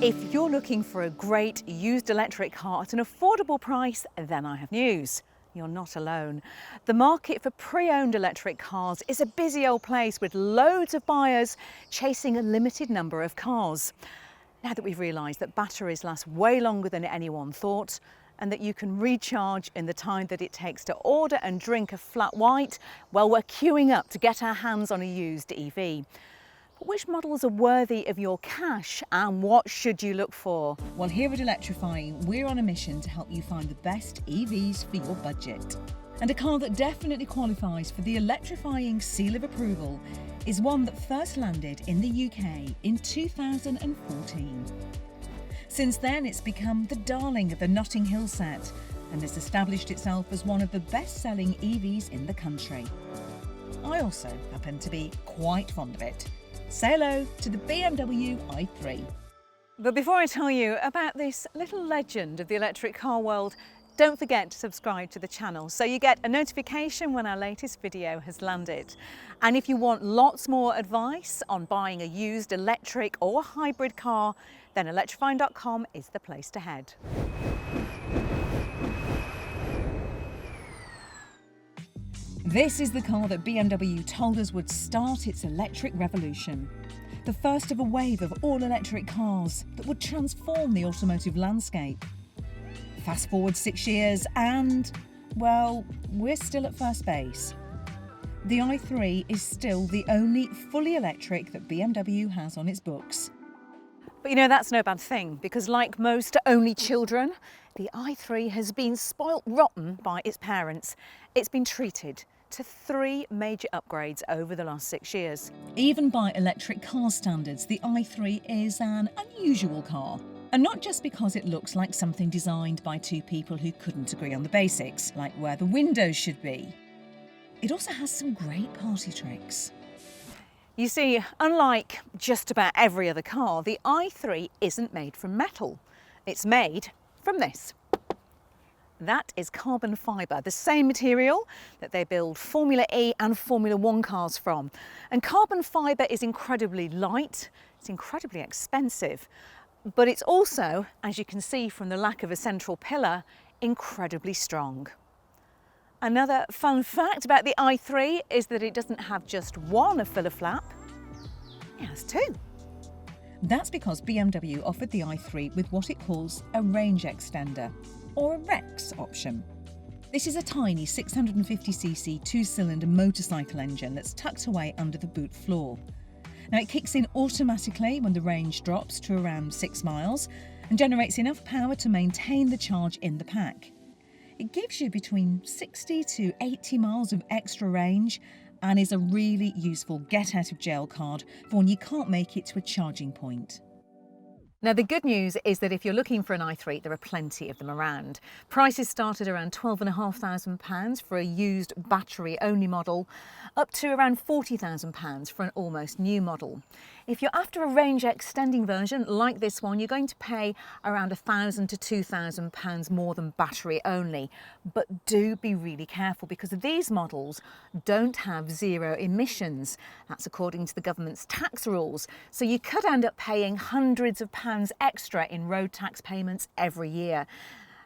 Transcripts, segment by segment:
If you're looking for a great used electric car at an affordable price, then I have news. You're not alone. The market for pre-owned electric cars is a busy old place with loads of buyers chasing a limited number of cars. Now that we've realised that batteries last way longer than anyone thought, and that you can recharge in the time that it takes to order and drink a flat white, well, we're queuing up to get our hands on a used EV. But which models are worthy of your cash and what should you look for? Well, here at Electrifying, we're on a mission to help you find the best EVs for your budget. And a car that definitely qualifies for the Electrifying seal of approval is one that first landed in the UK in 2014. Since then, it's become the darling of the Notting Hill set and has established itself as one of the best-selling EVs in the country. I also happen to be quite fond of it. Say hello to the BMW i3. But before I tell you about this little legend of the electric car world, don't forget to subscribe to the channel so you get a notification when our latest video has landed. And if you want lots more advice on buying a used electric or hybrid car, then electrifying.com is the place to head. This is the car that BMW told us would start its electric revolution. The first of a wave of all-electric cars that would transform the automotive landscape. Fast forward 6 years and, well, we're still at first base. The i3 is still the only fully electric that BMW has on its books. But you know, that's no bad thing, because like most only children, the i3 has been spoilt rotten by its parents. It's been treated to 3 major upgrades over the last 6 years. Even by electric car standards, the i3 is an unusual car. And not just because it looks like something designed by 2 people who couldn't agree on the basics, like where the windows should be. It also has some great party tricks. You see, unlike just about every other car, the i3 isn't made from metal. It's made from this. That is carbon fibre, the same material that they build Formula E and Formula 1 cars from. And carbon fibre is incredibly light, it's incredibly expensive, but it's also, as you can see from the lack of a central pillar, incredibly strong. Another fun fact about the i3 is that it doesn't have just one filler flap, it has 2. That's because BMW offered the i3 with what it calls a range extender, or a REX option. This is a tiny 650cc 2-cylinder motorcycle engine that's tucked away under the boot floor. Now it kicks in automatically when the range drops to around 6 miles and generates enough power to maintain the charge in the pack. It gives you between 60 to 80 miles of extra range and is a really useful get-out-of-jail card for when you can't make it to a charging point. Now, the good news is that if you're looking for an i3, there are plenty of them around. Prices start at around £12,500 for a used battery-only model, up to around £40,000 for an almost new model. If you're after a range-extending version like this one, you're going to pay around £1,000 to £2,000 more than battery-only. But do be really careful, because these models don't have zero emissions. That's according to the government's tax rules. So you could end up paying hundreds of pounds extra in road tax payments every year.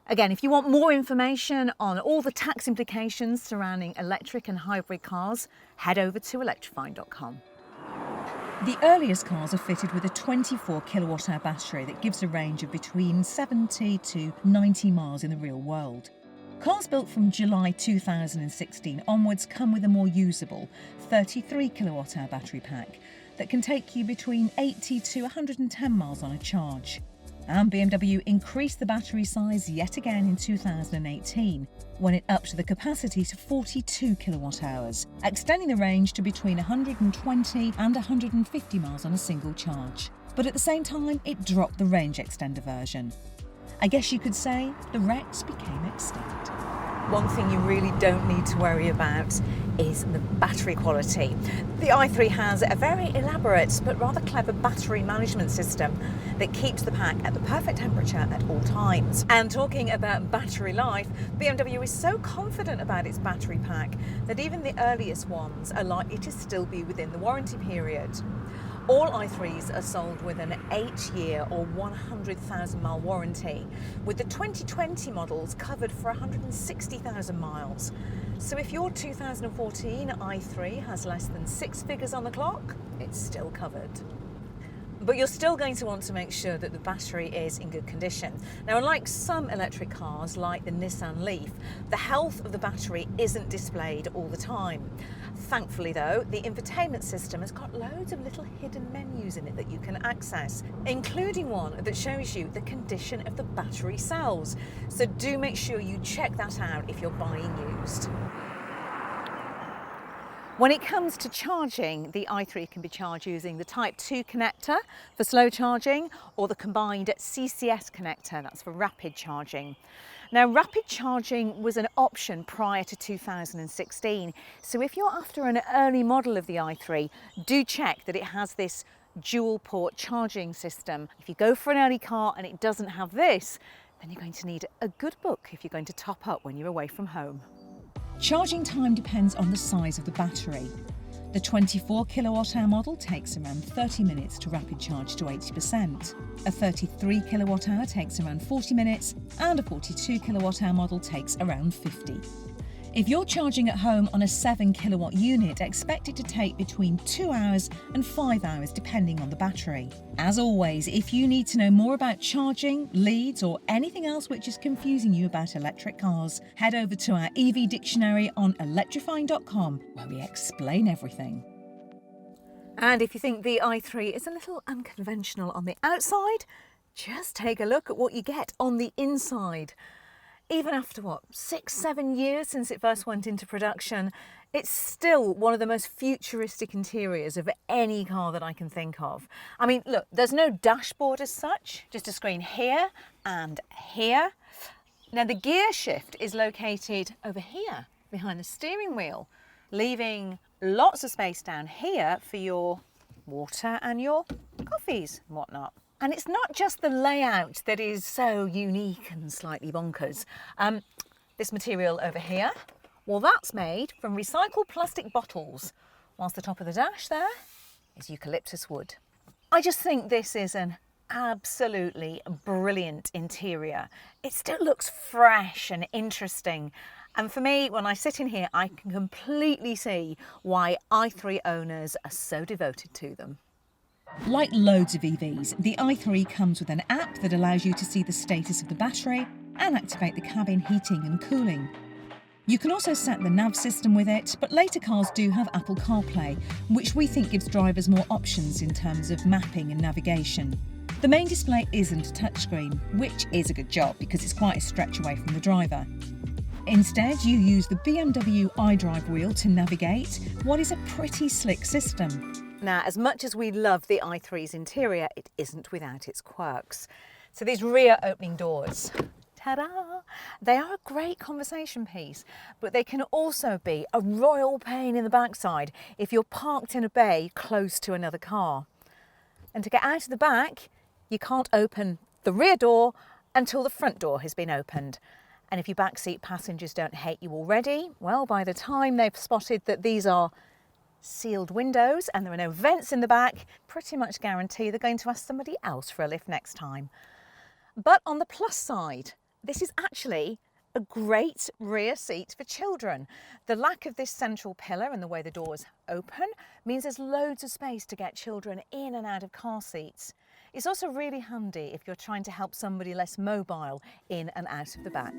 Again, if you want more information on all the tax implications surrounding electric and hybrid cars, head over to electrifying.com. The earliest cars are fitted with a 24 kilowatt-hour battery that gives a range of between 70 to 90 miles in the real world. Cars built from July 2016 onwards come with a more usable 33 kilowatt-hour battery pack that can take you between 80 to 110 miles on a charge. And BMW increased the battery size yet again in 2018, when it upped the capacity to 42 kilowatt hours, extending the range to between 120 and 150 miles on a single charge. But at the same time, it dropped the range extender version. I guess you could say the REX became extinct. One thing you really don't need to worry about is the battery quality. The i3 has a very elaborate but rather clever battery management system that keeps the pack at the perfect temperature at all times. And talking about battery life, BMW is so confident about its battery pack that even the earliest ones are likely to still be within the warranty period. All i3s are sold with an 8-year or 100,000 mile warranty, with the 2020 models covered for 160,000 miles. So if your 2014 i3 has less than 6 figures on the clock, it's still covered. But you're still going to want to make sure that the battery is in good condition. Now, unlike some electric cars like the Nissan Leaf, the health of the battery isn't displayed all the time. Thankfully though, the infotainment system has got loads of little hidden menus in it that you can access, including one that shows you the condition of the battery cells. So do make sure you check that out if you're buying used. When it comes to charging, the i3 can be charged using the Type 2 connector for slow charging or the combined CCS connector, that's for rapid charging. Now, rapid charging was an option prior to 2016, so if you're after an early model of the i3, do check that it has this dual port charging system. If you go for an early car and it doesn't have this, then you're going to need a good book if you're going to top up when you're away from home. Charging time depends on the size of the battery. The 24 kilowatt hour model takes around 30 minutes to rapid charge to 80%. A 33 kilowatt hour takes around 40 minutes and a 42 kilowatt hour model takes around 50. If you're charging at home on a 7 kilowatt unit, expect it to take between 2 hours and 5 hours depending on the battery. As always, if you need to know more about charging, leads or anything else which is confusing you about electric cars, head over to our EV dictionary on electrifying.com where we explain everything. And if you think the i3 is a little unconventional on the outside, just take a look at what you get on the inside. Even after, 6-7 years since it first went into production, it's still one of the most futuristic interiors of any car that I can think of. I mean, look, there's no dashboard as such, just a screen here and here. Now, the gear shift is located over here, behind the steering wheel, leaving lots of space down here for your water and your coffees and whatnot. And it's not just the layout that is so unique and slightly bonkers. This material over here, well, that's made from recycled plastic bottles, whilst the top of the dash there is eucalyptus wood. I just think this is an absolutely brilliant interior. It still looks fresh and interesting. And for me, when I sit in here, I can completely see why i3 owners are so devoted to them. Like loads of EVs, the i3 comes with an app that allows you to see the status of the battery and activate the cabin heating and cooling. You can also set the nav system with it, but later cars do have Apple CarPlay, which we think gives drivers more options in terms of mapping and navigation. The main display isn't a touchscreen, which is a good job because it's quite a stretch away from the driver. Instead, you use the BMW iDrive wheel to navigate what is a pretty slick system. Now, as much as we love the i3's interior, it isn't without its quirks. So these rear opening doors, ta-da! They are a great conversation piece, but they can also be a royal pain in the backside if you're parked in a bay close to another car. And to get out of the back, you can't open the rear door until the front door has been opened. And if your backseat passengers don't hate you already, well, by the time they've spotted that these are sealed windows and there are no vents in the back, pretty much guarantee they're going to ask somebody else for a lift next time. But on the plus side, this is actually a great rear seat for children. The lack of this central pillar and the way the doors open means there's loads of space to get children in and out of car seats. It's also really handy if you're trying to help somebody less mobile in and out of the back.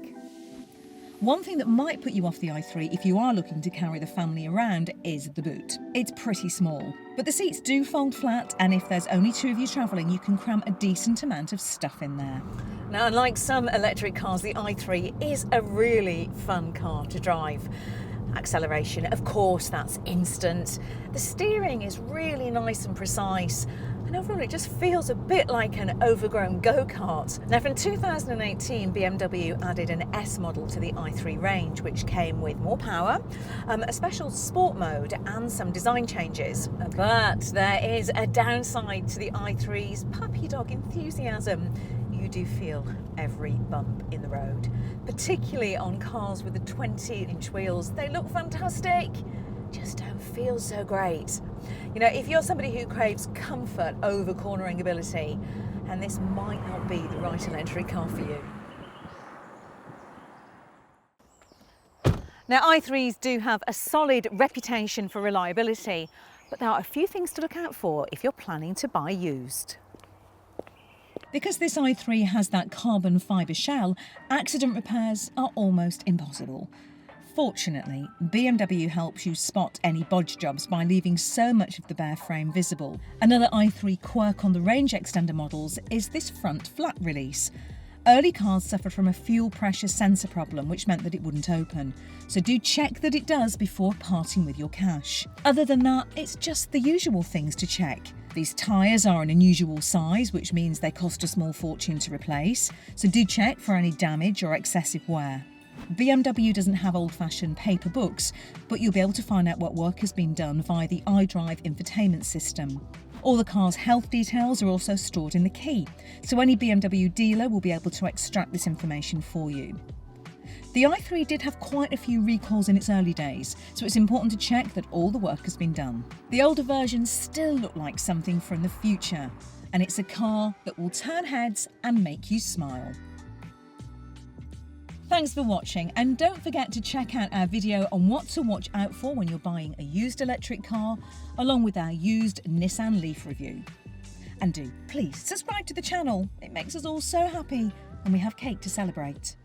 One thing that might put you off the i3 if you are looking to carry the family around is the boot. It's pretty small, but the seats do fold flat, and if there's only 2 of you travelling, you can cram a decent amount of stuff in there. Now, unlike some electric cars, the i3 is a really fun car to drive. Acceleration, of course, that's instant. The steering is really nice and precise. And overall, it just feels a bit like an overgrown go-kart. Now, from 2018, BMW added an S model to the i3 range, which came with more power, a special sport mode and some design changes. But there is a downside to the i3's puppy dog enthusiasm. You do feel every bump in the road, particularly on cars with the 20-inch wheels. They look fantastic, just don't feel so great. You know, if you're somebody who craves comfort over cornering ability, and this might not be the right electric car for you. Now, i3s do have a solid reputation for reliability, but there are a few things to look out for if you're planning to buy used. Because this i3 has that carbon fibre shell, accident repairs are almost impossible. Fortunately, BMW helps you spot any bodge jobs by leaving so much of the bare frame visible. Another i3 quirk on the range extender models is this front flat release. Early cars suffered from a fuel pressure sensor problem, which meant that it wouldn't open. So do check that it does before parting with your cash. Other than that, it's just the usual things to check. These tyres are an unusual size, which means they cost a small fortune to replace. So do check for any damage or excessive wear. BMW doesn't have old-fashioned paper books, but you'll be able to find out what work has been done via the iDrive infotainment system. All the car's health details are also stored in the key, so any BMW dealer will be able to extract this information for you. The i3 did have quite a few recalls in its early days, so it's important to check that all the work has been done. The older versions still look like something from the future, and it's a car that will turn heads and make you smile. Thanks for watching, and don't forget to check out our video on what to watch out for when you're buying a used electric car, along with our used Nissan Leaf review. And do please subscribe to the channel, it makes us all so happy, and we have cake to celebrate.